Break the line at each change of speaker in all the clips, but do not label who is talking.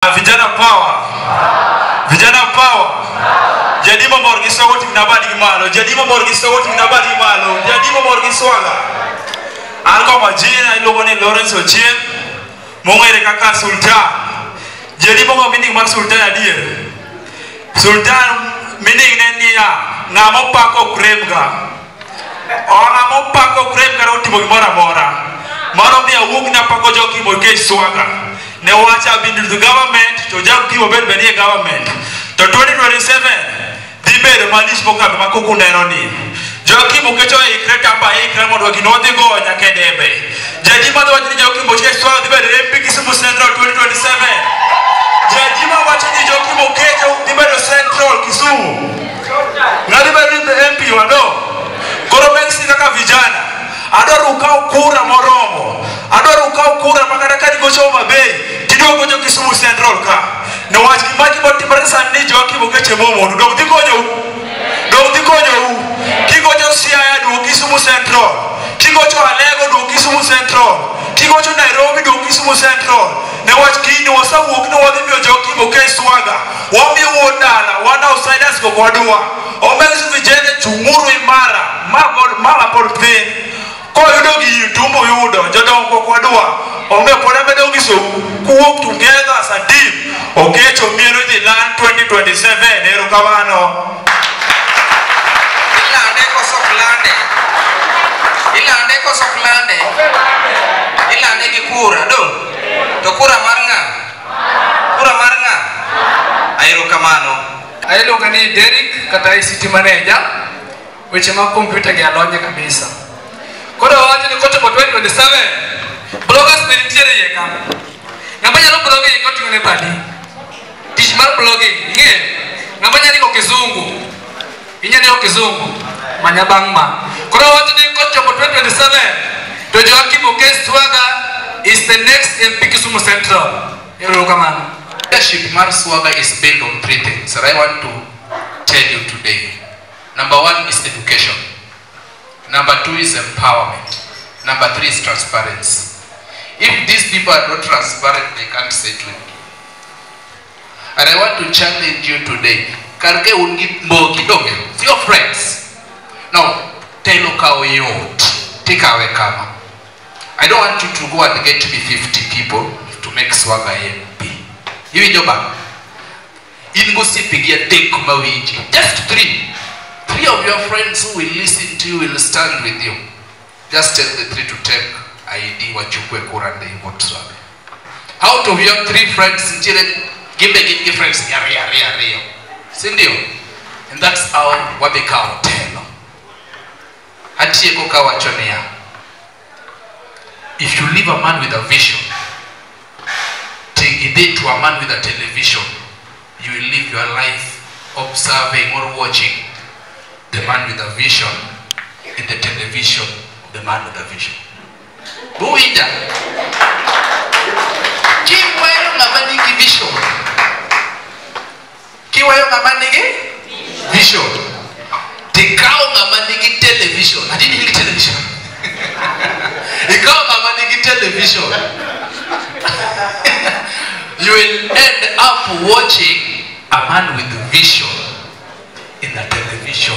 Vijana power. Vijana power. Jadi mo morgi sawoti nabadi malo. Jadi mo morgi sawoti nabadi malo. Jadi mo morgi swaga. Alko majina ilogo ni Lawrence Ochieng. Mongere kaka Sultan. Jadi mo meaning mar Sultan adir. Sultan meaning nenia ngamo pako kremga. Ngamo pako kremga roti mo mora. Maro dia wugna pako joki mo ke swaga. Ne wacha bindu the government to jab kibo ben benie government to 2027 dibe malish boka makuku neroni joki mukecho e kreta ba e kremo do kinode go nyakedebe jadi mado wajini joki moche swa dibe MP Kisumu Central 2027 jadi ma wajini joki mukecho dibe Central Kisumu ngadibe MP wado koro bensi kaka vijana adoru ukau kura moromo adoru ukau kura makarakani gocho mabei kidogo jo Kisumu Central ka ne wach kimaji boti paresa ni joki bokeche momo dog dikonyo kigocho Siaya do Kisumu Central kigocho Alego do Kisumu Central kigocho Nairobi do Kisumu Central ne wach kini wasawuok no wadhi mio joki boke swaga wami wodala wana outsiders go kwadwa omesu vijene chumuru imara maga porthin ko yudo gi tumbo yudo jodongo kwadwa onge pore bedo giso kuok together as a team okecho miero the land 2027 ero kawano
ilande ko soklande ilande gi kura do to kura marnga ayro kamano
aylo gani Derek kata ICT manager weche ma computer gi alonye kabisa kodo wacho ni kocho 2027 bloggers nitiere yeka ngamba nyalo blogging ko tingone badi tich mar blogging nge ngamba nyali ko kizungu inyani ko kizungu manya bangma kodo wacho ni kocho 2027 to Joakim Swaga is the next MP Kisumu Central ero kamano.
Leadership mar Swaga is built on three things that I want to tell you today. Number 1 is education. Number 2 is empowerment. Number 3 is transparency. If these people are not transparent, they can't say to it. And I want to challenge you today. Karke ungi mogi doge. Your friends. Now, tell how you take away kama. I don't want you to go and get to be 50 people to make Swaga MP. You in your back. In go see pigia take mawiji. Just 3 of your friends who will listen to you will stand with you. Just tell the 3 to take ID wachukwe kurande vote Swaga. Out of your 3 friends, give friends ria. Sindio? And that's how wabeka hotel. Hatiye koka wachonea. If you leave a man with a vision, take a day to a man with a television, you will live your life observing or watching the man with a vision in the television, the man with a vision. Buija. Kiwayo ngamanigi vision. Kiwayo ngamanigi vision. Tikao ngamanigi television. Adini hili television. Ikao ngamanigi television. You will end up watching a man with a vision in the television.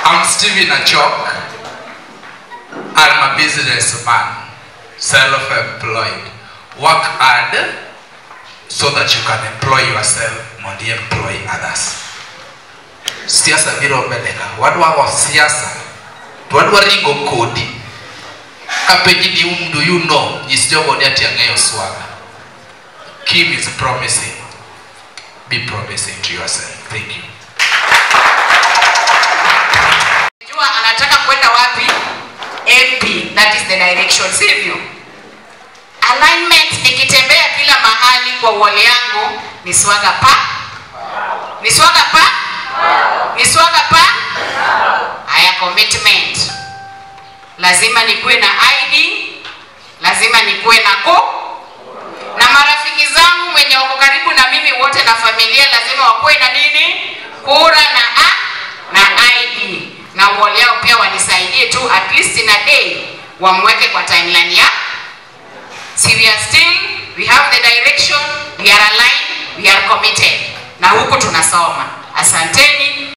I'm Stephen Achok. I'm a businessman, self-employed. Work hard so that you can employ yourself, not employ others. Siasa viro beleka. Wadu wa siasa. Wadu wa ringo kodi. Kapeji di do you know? Jisjogo ni ati angeyo Swaga. Kim is promising. Be promising to yourself. Thank you.
Anataka kwenda wapi? MP, that is the direction. Sivyo? Alignment nikitembea kila mahali kwa wale yangu ni Swaga pa? Ni Swaga pa? Ni Swaga pa? Haya commitment. Lazima nikuwe na ID, lazima nikuwe na na marafiki zangu wenye wako karibu na mimi wote na familia lazima wakuwe na nini? Kura na ID. Na wale yao pia wanisaidie tu at least in a day wamweke kwa timeline we are aligned, we are committed. Na huku tunasoma. Asanteni.